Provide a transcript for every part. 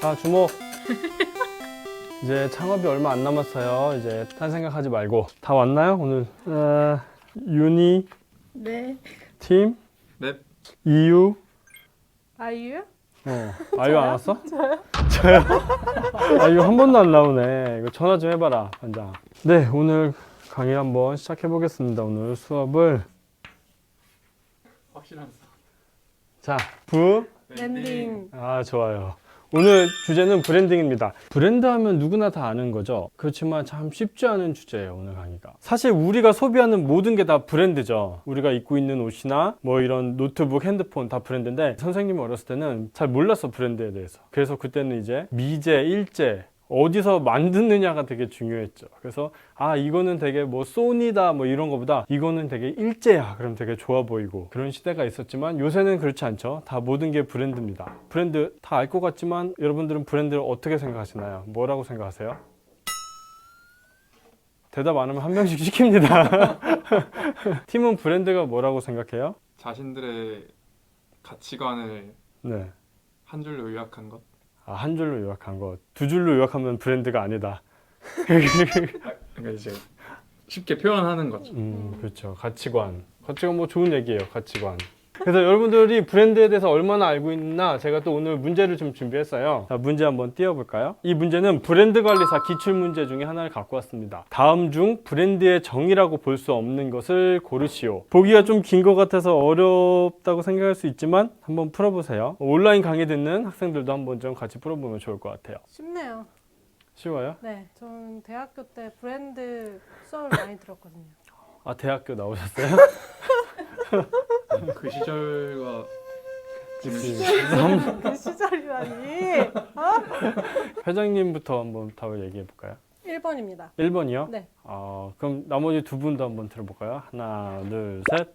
자, 주목. 이제 창업이 얼마 안 남았어요. 이제 딴 생각하지 말고. 다 왔나요? 오늘 윤희 네. 팀 네. 이유 아이유? 아이유 안 왔어? 저요? 아이유 한 번도 안 나오네. 이거 전화 좀 해봐라, 반장. 네, 오늘 강의 한번 시작해 보겠습니다. 오늘 수업을 확실한 자, 랜딩. 좋아요. 오늘 주제는 브랜딩입니다. 브랜드 하면 누구나 다 아는 거죠. 그렇지만 참 쉽지 않은 주제예요, 오늘 강의가. 사실 우리가 소비하는 모든 게 다 브랜드죠. 우리가 입고 있는 옷이나 뭐 이런 노트북, 핸드폰 다 브랜드인데, 선생님이 어렸을 때는 잘 몰랐어, 브랜드에 대해서. 그래서 그때는 이제 미제, 일제, 어디서 만드느냐가 되게 중요했죠. 그래서 이거는 되게 뭐 소니다 뭐 이런 거보다 이거는 되게 일제야, 그럼 되게 좋아 보이고, 그런 시대가 있었지만 요새는 그렇지 않죠. 다 모든 게 브랜드입니다. 브랜드 다 알 것 같지만 여러분들은 브랜드를 어떻게 생각하시나요? 뭐라고 생각하세요? 대답 안 하면 한 명씩 시킵니다. 팀은 브랜드가 뭐라고 생각해요? 자신들의 가치관을 네. 한 줄로 요약한 것. 한 줄로 요약한 거. 두 줄로 요약하면 브랜드가 아니다. 그러니까 이제 쉽게 표현하는 거죠. 그렇죠. 가치관 뭐 좋은 얘기예요. 가치관. 그래서 여러분들이 브랜드에 대해서 얼마나 알고 있나, 제가 또 오늘 문제를 좀 준비했어요. 자, 문제 한번 띄워볼까요? 이 문제는 브랜드 관리사 기출문제 중에 하나를 갖고 왔습니다. 다음 중 브랜드의 정의라고 볼 수 없는 것을 고르시오. 보기가 좀 긴 것 같아서 어렵다고 생각할 수 있지만 한번 풀어보세요. 온라인 강의 듣는 학생들도 한번 좀 같이 풀어보면 좋을 것 같아요. 쉽네요. 쉬워요? 네. 전 대학교 때 브랜드 수업을 많이 들었거든요. 대학교 나오셨어요? 그 시절과 지금 그 시절이라니. 회장님부터 한번 답을 얘기해 볼까요? 1번입니다. 1번이요? 네. 그럼 나머지 두 분도 한번 들어볼까요? 하나, 둘, 셋.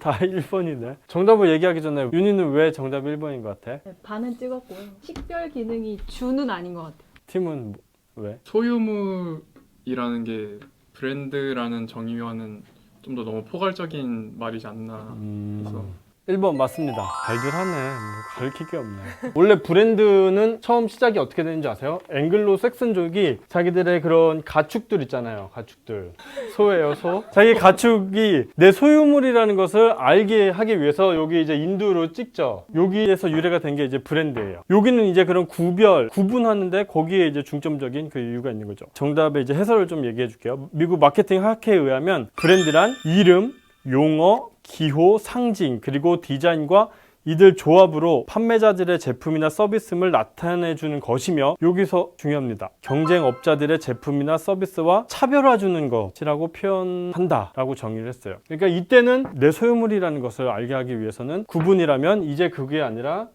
다 1번이네. 정답을 얘기하기 전에 윤희는 왜 정답 1번인 것 같아? 네, 반은 찍었고요. 식별 기능이 주는 아닌 것 같아요. 팀은 왜? 소유물이라는 게 브랜드라는 정의와는 좀 더 너무 포괄적인 말이지 않나. 그래서 1번 맞습니다. 잘들 하네. 뭐 가르칠 게 없네. 원래 브랜드는 처음 시작이 어떻게 되는지 아세요? 앵글로 섹슨족이 자기들의 그런 가축들 있잖아요. 가축들. 소예요, 소. 자기 가축이 내 소유물이라는 것을 알게 하기 위해서 여기 이제 인두로 찍죠. 여기에서 유래가 된 게 이제 브랜드예요. 여기는 이제 그런 구분하는데 거기에 이제 중점적인 그 이유가 있는 거죠. 정답의 이제 해설을 좀 얘기해 줄게요. 미국 마케팅 학회에 의하면 브랜드란 이름, 용어, 기호, 상징, 그리고 디자인과 이들 조합으로 판매자들의 제품이나 서비스를 나타내주는 것이며, 여기서 중요합니다. 경쟁업자들의 제품이나 서비스와 차별화주는 것이라고 표현한다라고 정의를 했어요. 그러니까 이때는 내 소유물이라는 것을 알게 하기 위해서는 구분이라면, 이제 그게 아니라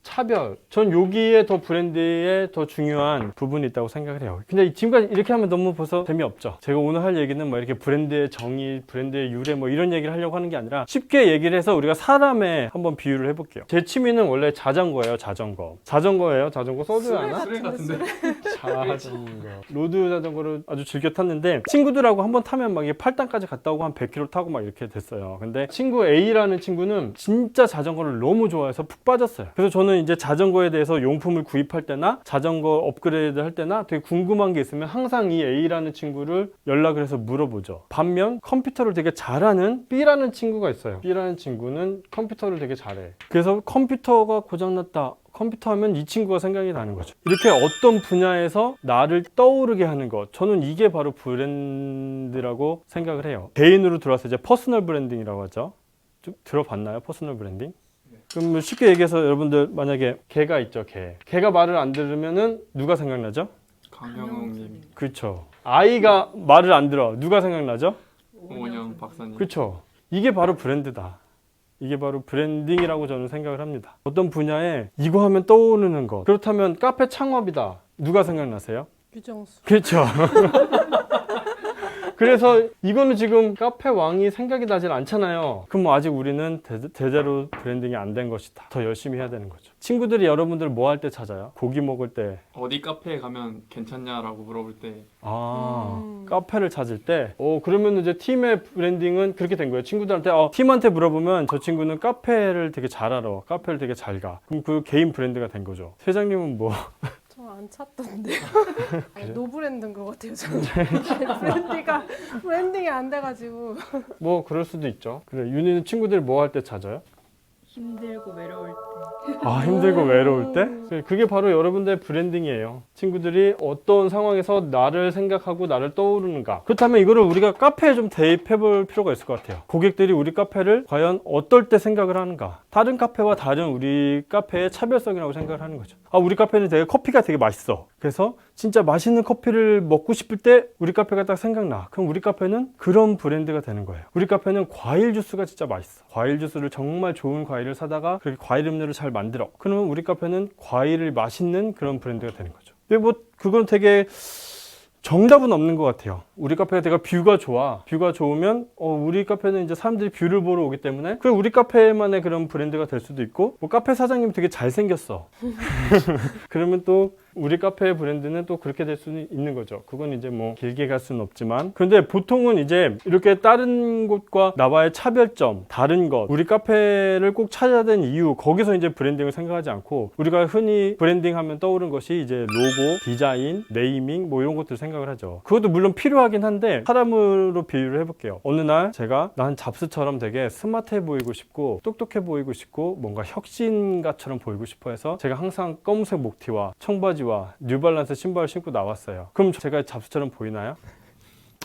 차별. 전 여기에 더 브랜드에 더 중요한 부분이 있다고 생각을 해요. 근데 지금까지 이렇게 하면 너무 벌써 재미없죠. 제가 오늘 할 얘기는 뭐 이렇게 브랜드의 정의, 브랜드의 유래 뭐 이런 얘기를 하려고 하는 게 아니라 쉽게 얘기를 해서 우리가 사람에 한번 비유를 해볼게요. 제 취미는 원래 자전거예요. 자전거예요. 자전거 써줘야 하나? 쓰레 같은데. 자전거. 로드 자전거를 아주 즐겨 탔는데, 친구들하고 한번 타면 막 이게 8단까지 갔다 오고 한 100km 타고 막 이렇게 됐어요. 근데 친구 A라는 친구는 진짜 자전거를 너무 좋아해서 푹 빠졌어요. 그래서 저는 이제 자전거에 대해서 용품을 구입할 때나 자전거 업그레이드 할 때나 되게 궁금한 게 있으면 항상 이 A라는 친구를 연락을 해서 물어보죠. 반면 컴퓨터를 되게 잘하는 B라는 친구가 있어요. B라는 친구는 컴퓨터를 되게 잘해. 그래서 컴퓨터가 고장났다, 컴퓨터 하면 이 친구가 생각이 나는 거죠. 이렇게 어떤 분야에서 나를 떠오르게 하는 것, 저는 이게 바로 브랜드라고 생각을 해요. 개인으로 들어와서 이제 퍼스널 브랜딩이라고 하죠. 좀 들어봤나요? 퍼스널 브랜딩? 그럼 쉽게 얘기해서 여러분들, 만약에 개가 있죠. 개가 말을 안 들으면은 누가 생각나죠? 강영웅님, 그렇죠. 아이가 말을 안 들어, 누가 생각나죠? 오은영 박사님. 그렇죠. 이게 바로 브랜드다. 이게 바로 브랜딩이라고 저는 생각을 합니다. 어떤 분야에 이거 하면 떠오르는 것. 그렇다면 카페 창업이다, 누가 생각나세요? 유정수. 그렇죠. 그래서 이거는 지금 카페 왕이 생각이 나질 않잖아요. 그럼 뭐 아직 우리는 제대로 브랜딩이 안 된 것이다. 더 열심히 해야 되는 거죠. 친구들이 여러분들 뭐 할 때 찾아요? 고기 먹을 때. 어디 카페에 가면 괜찮냐라고 물어볼 때 카페를 찾을 때, 그러면 이제 팀의 브랜딩은 그렇게 된 거예요. 친구들한테, 팀한테 물어보면 저 친구는 카페를 되게 잘 알아. 카페를 되게 잘 가. 그럼 그 개인 브랜드가 된 거죠. 회장님은 뭐? 저 안 찾던데요. 그래요? 노브랜드인 것 같아요. 저는 브랜딩이 안 돼가지고. 뭐 그럴 수도 있죠. 그래, 윤희는 친구들 뭐 할 때 찾아요? 힘들고 외로울 때. 힘들고 외로울 때? 그게 바로 여러분들의 브랜딩이에요. 친구들이 어떤 상황에서 나를 생각하고 나를 떠오르는가. 그렇다면 이거를 우리가 카페에 좀 대입해 볼 필요가 있을 것 같아요. 고객들이 우리 카페를 과연 어떨 때 생각을 하는가. 다른 카페와 다른 우리 카페의 차별성이라고 생각을 하는 거죠. 우리 카페는 되게 커피가 되게 맛있어. 그래서 진짜 맛있는 커피를 먹고 싶을 때 우리 카페가 딱 생각나. 그럼 우리 카페는 그런 브랜드가 되는 거예요. 우리 카페는 과일 주스가 진짜 맛있어. 과일 주스를 정말 좋은 과일을 사다가 그렇게 과일 음료를 잘 만들어. 그러면 우리 카페는 과일을 맛있는 그런 브랜드가 되는 거죠. 근데 뭐 그건 되게 정답은 없는 것 같아요. 우리 카페가 되게 뷰가 좋아. 뷰가 좋으면 우리 카페는 이제 사람들이 뷰를 보러 오기 때문에 그 우리 카페만의 그런 브랜드가 될 수도 있고, 뭐 카페 사장님이 되게 잘생겼어. 그러면 또 우리 카페의 브랜드는 또 그렇게 될 수는 있는 거죠. 그건 이제 뭐 길게 갈 수는 없지만, 그런데 보통은 이제 이렇게 다른 곳과 나와의 차별점, 다른 것, 우리 카페를 꼭 찾아야 되는 이유, 거기서 이제 브랜딩을 생각하지 않고 우리가 흔히 브랜딩하면 떠오르는 것이 이제 로고, 디자인, 네이밍 뭐 이런 것들 생각을 하죠. 그것도 물론 필요하긴 한데 사람으로 비유를 해볼게요. 어느 날 제가 난 잡스처럼 되게 스마트해 보이고 싶고 똑똑해 보이고 싶고 뭔가 혁신가처럼 보이고 싶어 해서 제가 항상 검은색 목티와 청바지와 뉴발란스 신발을 신고 나왔어요. 그럼 제가 잡스처럼 보이나요?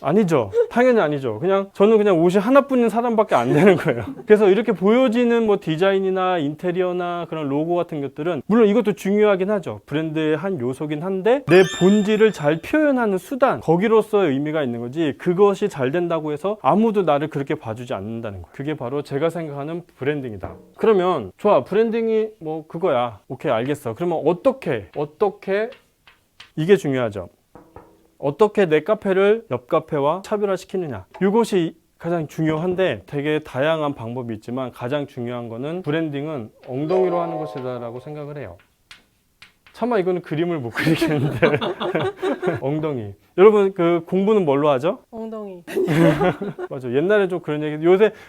아니죠. 당연히 아니죠. 저는 그냥 옷이 하나뿐인 사람밖에 안 되는 거예요. 그래서 이렇게 보여지는 뭐 디자인이나 인테리어나 그런 로고 같은 것들은 물론 이것도 중요하긴 하죠. 브랜드의 한 요소긴 한데 내 본질을 잘 표현하는 수단, 거기로서의 의미가 있는 거지, 그것이 잘 된다고 해서 아무도 나를 그렇게 봐주지 않는다는 거예요. 그게 바로 제가 생각하는 브랜딩이다. 그러면 좋아, 브랜딩이 뭐 그거야. 오케이, 알겠어. 그러면 어떻게 이게 중요하죠. 어떻게 내 카페를 옆 카페와 차별화시키느냐, 이것이 가장 중요한데 되게 다양한 방법이 있지만 가장 중요한 거는 브랜딩은 엉덩이로 하는 것이다 라고 생각을 해요. 차마 이거는 그림을 못 그리겠는데 엉덩이. 여러분 그 공부는 뭘로 하죠? 엉덩이. 맞아. 옛날에 좀 그런 얘기.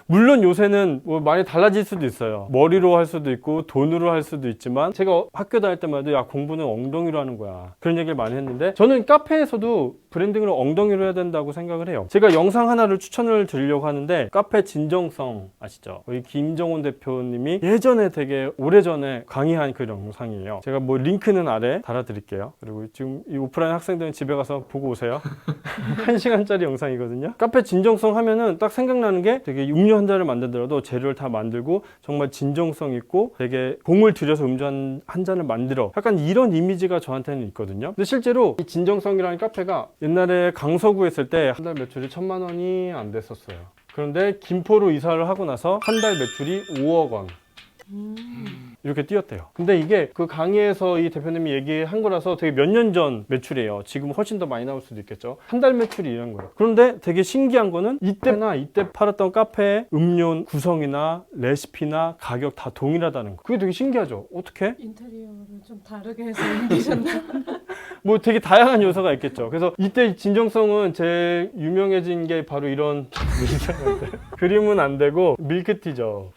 물론 요새는 뭐 많이 달라질 수도 있어요. 머리로 할 수도 있고 돈으로 할 수도 있지만 제가 학교 다닐 때마다 야, 공부는 엉덩이로 하는 거야, 그런 얘기를 많이 했는데 저는 카페에서도 브랜딩을 엉덩이로 해야 된다고 생각을 해요. 제가 영상 하나를 추천을 드리려고 하는데 카페 진정성 아시죠? 우리 김정훈 대표님이 예전에 되게 오래전에 강의한 그 영상이에요. 제가 뭐 링크는 아래 달아드릴게요. 그리고 지금 이 오프라인 학생들은 집에 가서 보고 오세요. 1시간짜리 영상이거든요. 카페 진정성 하면은 딱 생각나는 게 되게 음료 한 잔을 만들더라도 재료를 다 만들고 정말 진정성 있고 되게 공을 들여서 음료 한 잔을 만들어. 약간 이런 이미지가 저한테는 있거든요. 근데 실제로 이 진정성이라는 카페가 옛날에 강서구에 있을 때 한 달 매출이 1,000만 원이 안 됐었어요. 그런데 김포로 이사를 하고 나서 한 달 매출이 5억 원. 이렇게 뛰었대요. 근데 이게 그 강의에서 이 대표님이 얘기한 거라서 되게 몇 년 전 매출이에요. 지금 훨씬 더 많이 나올 수도 있겠죠. 한 달 매출이 이런 거예요. 그런데 되게 신기한 거는 이때 팔았던 카페의 음료 구성이나 레시피나 가격 다 동일하다는 거. 그게 되게 신기하죠. 어떻게? 인테리어를 좀 다르게 해서 옮기셨나? 뭐 되게 다양한 요소가 있겠죠. 그래서 이때 진정성은 제일 유명해진 게 바로 이런 그림은 안 되고 밀크티죠.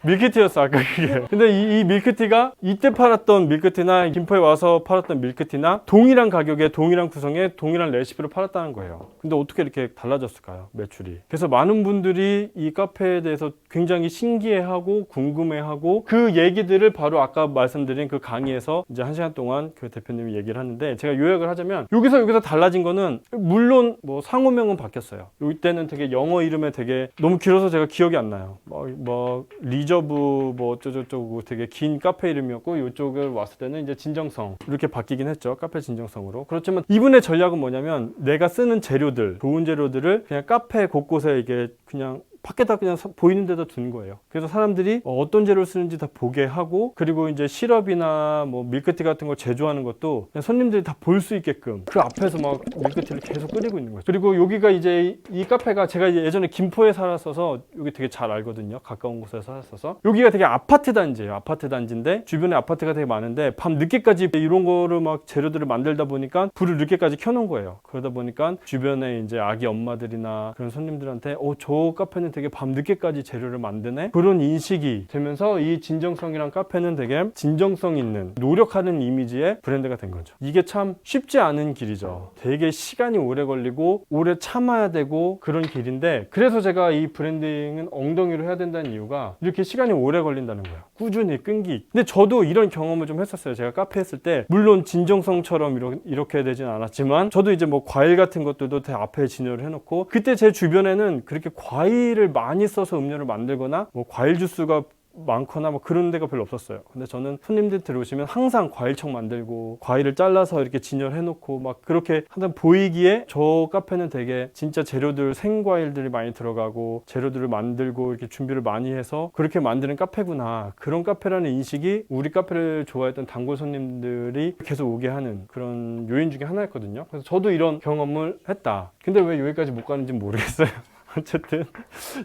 밀크티였어 아까 그게. 근데 이 밀크티가 이때 팔았던 밀크티나 김포에 와서 팔았던 밀크티나 동일한 가격에 동일한 구성에 동일한 레시피로 팔았다는 거예요. 근데 어떻게 이렇게 달라졌을까요, 매출이? 그래서 많은 분들이 이 카페에 대해서 굉장히 신기해하고 궁금해하고 그 얘기들을 바로 아까 말씀드린 그 강의에서 이제 1시간 동안 그 대표님이 얘기를 하는데, 제가 요약을 하자면 여기서 달라진 거는 물론 뭐 상호명은 바뀌었어요. 이때는 되게 영어 이름에 되게 너무 길어서 제가 기억이 안 나요. 뭐 리저브 뭐 어쩌고저쩌고 되게 긴 카페 이름이었고, 이쪽을 왔을 때는 이제 진정성 이렇게 바뀌긴 했죠. 카페 진정성으로. 그렇지만 이분의 전략은 뭐냐면 내가 쓰는 재료들, 좋은 재료들을 그냥 카페 곳곳에 이게 그냥 밖에다 그냥 보이는 데다 두는 거예요. 그래서 사람들이 어떤 재료를 쓰는지 다 보게 하고, 그리고 이제 시럽이나 뭐 밀크티 같은 걸 제조하는 것도 그냥 손님들이 다 볼 수 있게끔 그 앞에서 막 밀크티를 계속 끓이고 있는 거죠. 그리고 여기가 이제 이 카페가 제가 예전에 김포에 살았어서 여기 되게 잘 알거든요. 가까운 곳에 살았어서. 여기가 되게 아파트 단지예요. 아파트 단지인데 주변에 아파트가 되게 많은데 밤 늦게까지 이런 거를 막 재료들을 만들다 보니까 불을 늦게까지 켜놓은 거예요. 그러다 보니까 주변에 이제 아기 엄마들이나 그런 손님들한테 저 카페는 되게 밤 늦게까지 재료를 만드네, 그런 인식이 되면서 이 진정성이란 카페는 되게 진정성 있는 노력하는 이미지의 브랜드가 된 거죠. 이게 참 쉽지 않은 길이죠. 되게 시간이 오래 걸리고 오래 참아야 되고 그런 길인데, 그래서 제가 이 브랜딩은 엉덩이로 해야 된다는 이유가 이렇게 시간이 오래 걸린다는 거예요. 꾸준히 끈기. 근데 저도 이런 경험을 좀 했었어요. 제가 카페 했을 때 물론 진정성처럼 이렇게 되진 않았지만 저도 이제 뭐 과일 같은 것들도 다 앞에 진열을 해놓고, 그때 제 주변에는 그렇게 과일을 많이 써서 음료를 만들거나 뭐 과일 주스가 많거나 뭐 그런 데가 별로 없었어요. 근데 저는 손님들 들어오시면 항상 과일청 만들고 과일을 잘라서 이렇게 진열해 놓고 막 그렇게 하다 보이기에 저 카페는 되게 진짜 재료들, 생과일들이 많이 들어가고 재료들을 만들고 이렇게 준비를 많이 해서 그렇게 만드는 카페구나, 그런 카페라는 인식이 우리 카페를 좋아했던 단골 손님들이 계속 오게 하는 그런 요인 중에 하나였거든요. 그래서 저도 이런 경험을 했다. 근데 왜 여기까지 못 가는지 모르겠어요. 어쨌든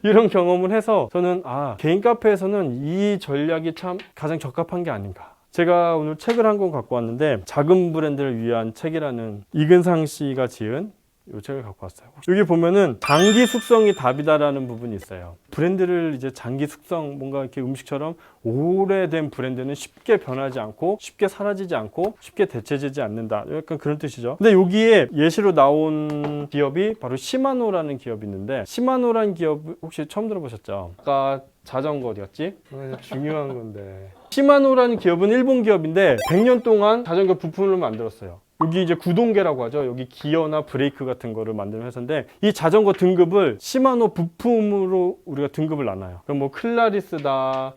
이런 경험을 해서 저는 개인 카페에서는 이 전략이 참 가장 적합한 게 아닌가. 제가 오늘 책을 한 권 갖고 왔는데 작은 브랜드를 위한 책이라는 이근상 씨가 지은 이 책을 갖고 왔어요. 여기 보면은 장기 숙성이 답이다라는 부분이 있어요. 브랜드를 이제 장기 숙성, 뭔가 이렇게 음식처럼 오래된 브랜드는 쉽게 변하지 않고 쉽게 사라지지 않고 쉽게 대체되지 않는다, 약간 그런 뜻이죠. 근데 여기에 예시로 나온 기업이 바로 시마노라는 기업이 있는데, 시마노라는 기업 혹시 처음 들어보셨죠? 아까 자전거 어디였지? 중요한 건데. 시마노라는 기업은 일본 기업인데 100년 동안 자전거 부품을 만들었어요. 여기 이제 구동계라고 하죠. 여기 기어나 브레이크 같은 거를 만드는 회사인데, 이 자전거 등급을 시마노 부품으로 우리가 등급을 나눠요. 그럼 뭐 클라리스다,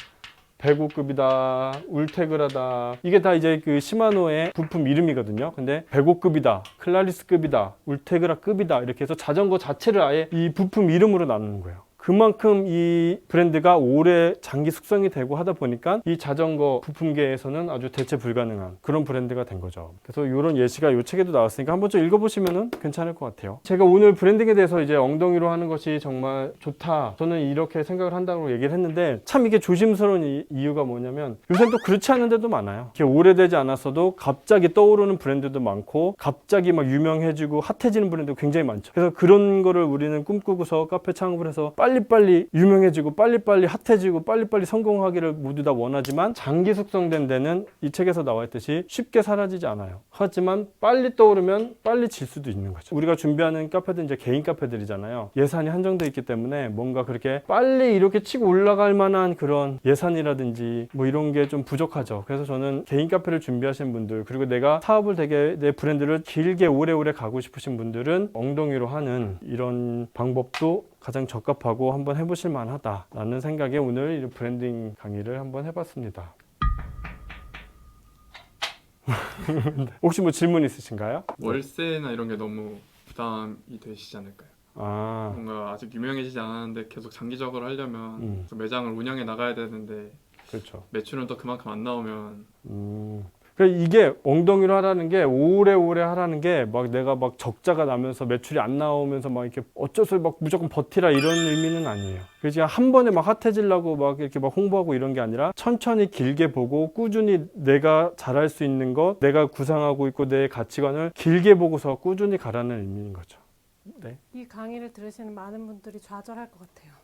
105급이다, 울테그라다, 이게 다 이제 그 시마노의 부품 이름이거든요. 근데 105급이다, 클라리스급이다, 울테그라급이다, 이렇게 해서 자전거 자체를 아예 이 부품 이름으로 나누는 거예요. 그만큼 이 브랜드가 오래 장기 숙성이 되고 하다 보니까 이 자전거 부품계에서는 아주 대체 불가능한 그런 브랜드가 된 거죠. 그래서 이런 예시가 이 책에도 나왔으니까 한번 좀 읽어보시면 괜찮을 것 같아요. 제가 오늘 브랜딩에 대해서 이제 엉덩이로 하는 것이 정말 좋다, 저는 이렇게 생각을 한다고 얘기를 했는데, 참 이게 조심스러운 이유가 뭐냐면 요새는 또 그렇지 않은 데도 많아요. 이렇게 오래되지 않았어도 갑자기 떠오르는 브랜드도 많고 갑자기 막 유명해지고 핫해지는 브랜드도 굉장히 많죠. 그래서 그런 거를 우리는 꿈꾸고서 카페 창업을 해서 빨리빨리 유명해지고 빨리빨리 핫해지고 빨리빨리 성공하기를 모두 다 원하지만, 장기 숙성된 데는 이 책에서 나와 있듯이 쉽게 사라지지 않아요. 하지만 빨리 떠오르면 빨리 질 수도 있는 거죠. 우리가 준비하는 카페도 이제 개인 카페들이잖아요. 예산이 한정되어 있기 때문에 뭔가 그렇게 빨리 이렇게 치고 올라갈 만한 그런 예산이라든지 뭐 이런 게 좀 부족하죠. 그래서 저는 개인 카페를 준비하시는 분들, 그리고 내가 사업을 되게 내 브랜드를 길게 오래오래 가고 싶으신 분들은 엉덩이로 하는 이런 방법도 가장 적합하고 한번 해보실 만하다라는 생각에 오늘 이 브랜딩 강의를 한번 해봤습니다. 혹시 뭐 질문 있으신가요? 월세나 이런 게 너무 부담이 되시지 않을까요? 뭔가 아직 유명해지지 않았는데 계속 장기적으로 하려면 매장을 운영해 나가야 되는데, 그렇죠. 매출은 또 그만큼 안 나오면 그러니까 이게 엉덩이로 하라는 게, 오래오래 하라는 게 막 내가 막 적자가 나면서 매출이 안 나오면서 막 이렇게 어쩔 막 무조건 버티라 이런 의미는 아니에요. 그래서 한 번에 막 핫해지려고 막 이렇게 막 홍보하고 이런 게 아니라 천천히 길게 보고 꾸준히 내가 잘할 수 있는 것, 내가 구상하고 있고 내 가치관을 길게 보고서 꾸준히 가라는 의미인 거죠. 네. 이 강의를 들으시는 많은 분들이 좌절할 것 같아요.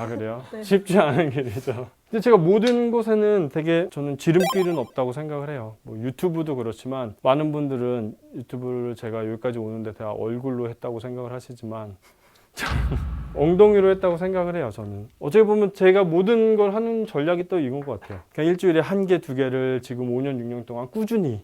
그래요? 네. 쉽지 않은 길이죠. 근데 제가 모든 곳에는 되게 저는 지름길은 없다고 생각을 해요. 뭐 유튜브도 그렇지만 많은 분들은 유튜브를 제가 여기까지 오는데 다 얼굴로 했다고 생각을 하시지만 저는 엉덩이로 했다고 생각을 해요. 저는 어떻게 보면 제가 모든 걸 하는 전략이 또 이건 것 같아요. 그냥 일주일에 1개, 2개를 지금 5년, 6년 동안 꾸준히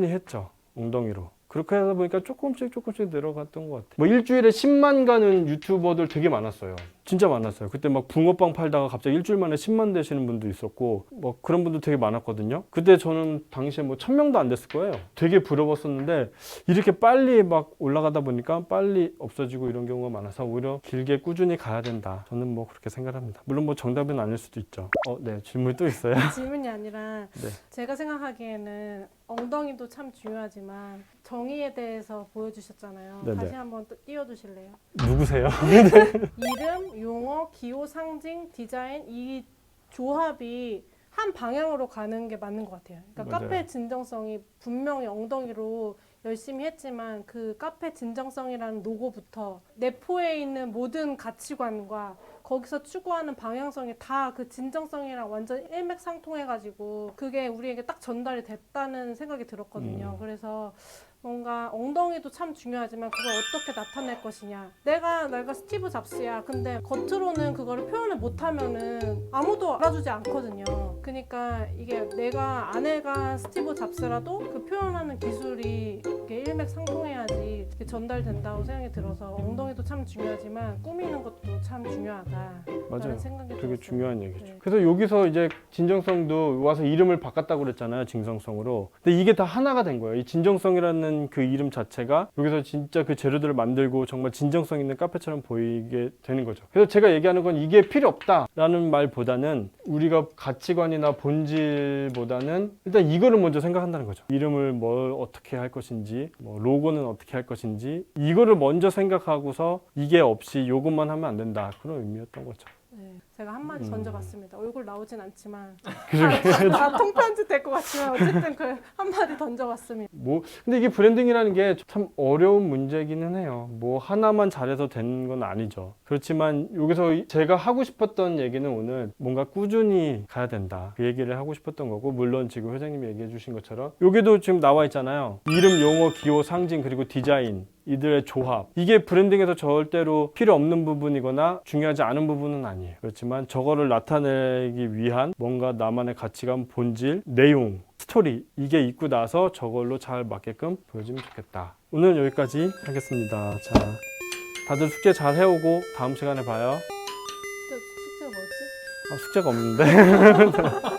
했죠. 엉덩이로. 그렇게 하다 보니까 조금씩 내려갔던 것 같아요. 뭐 일주일에 10만 가는 유튜버들 되게 많았어요. 진짜 많았어요. 그때 막 붕어빵 팔다가 갑자기 일주일 만에 10만 되시는 분도 있었고 뭐 그런 분도 되게 많았거든요. 그때 저는 당시에 뭐 1000명도 안 됐을 거예요. 되게 부러웠었는데 이렇게 빨리 막 올라가다 보니까 빨리 없어지고 이런 경우가 많아서 오히려 길게 꾸준히 가야 된다. 저는 뭐 그렇게 생각합니다. 물론 뭐 정답은 아닐 수도 있죠. 네, 질문이 또 있어요. 질문이 아니라 네. 제가 생각하기에는 엉덩이도 참 중요하지만 정의에 대해서 보여주셨잖아요. 네네. 다시 한번 또 띄워주실래요? 누구세요? 이름, 용어, 기호, 상징, 디자인 이 조합이 한 방향으로 가는 게 맞는 것 같아요. 그러니까 맞아요. 카페 진정성이 분명히 엉덩이로 열심히 했지만 그 카페 진정성이라는 로고부터 내포에 있는 모든 가치관과 거기서 추구하는 방향성이 다 그 진정성이랑 완전 일맥상통해가지고 그게 우리에게 딱 전달이 됐다는 생각이 들었거든요. 그래서 뭔가 엉덩이도 참 중요하지만 그걸 어떻게 나타낼 것이냐. 내가 스티브 잡스야. 근데 겉으로는 그거를 표현을 못하면은 아무도 알아주지 않거든요. 그러니까 이게 내가 아내가 스티브 잡스라도 그 표현하는 기술이 이렇게 일맥상통해야지 이렇게 전달된다고 생각이 들어서 엉덩이도 참 중요하지만 꾸미는 것도 참 중요하다. 맞아요. 라는 생각이 되게 들었어요. 중요한 얘기죠. 네. 그래서 여기서 이제 진정성도 와서 이름을 바꿨다고 그랬잖아요. 진정성으로. 근데 이게 다 하나가 된 거예요. 이 진정성이라는 그 이름 자체가 여기서 진짜 그 재료들을 만들고 정말 진정성 있는 카페처럼 보이게 되는 거죠. 그래서 제가 얘기하는 건 이게 필요 없다라는 말보다는 우리가 가치관이나 본질보다는 일단 이거를 먼저 생각한다는 거죠. 이름을 뭘 어떻게 할 것인지, 뭐 로고는 어떻게 할 것인지 이거를 먼저 생각하고서 이게 없이 요것만 하면 안 된다. 그런 의미였던 거죠. 네, 제가 한마디 던져봤습니다. 얼굴 나오진 않지만 그러게. 다 통편집 될 것 같지만 어쨌든 그 한마디 던져봤습니다. 뭐 근데 이게 브랜딩이라는 게 참 어려운 문제기는 해요. 뭐 하나만 잘해서 된 건 아니죠. 그렇지만 여기서 제가 하고 싶었던 얘기는 오늘 뭔가 꾸준히 가야 된다. 그 얘기를 하고 싶었던 거고 물론 지금 회장님이 얘기해 주신 것처럼 여기도 지금 나와 있잖아요. 이름, 용어, 기호, 상징 그리고 디자인 이들의 조합. 이게 브랜딩에서 절대로 필요 없는 부분이거나 중요하지 않은 부분은 아니에요. 그렇지만 저거를 나타내기 위한 뭔가 나만의 가치관, 본질, 내용, 스토리 이게 있고 나서 저걸로 잘 맞게끔 보여주면 좋겠다. 오늘 여기까지 하겠습니다. 자, 다들 숙제 잘 해오고 다음 시간에 봐요. 숙제가 뭐였지? 숙제가 없는데.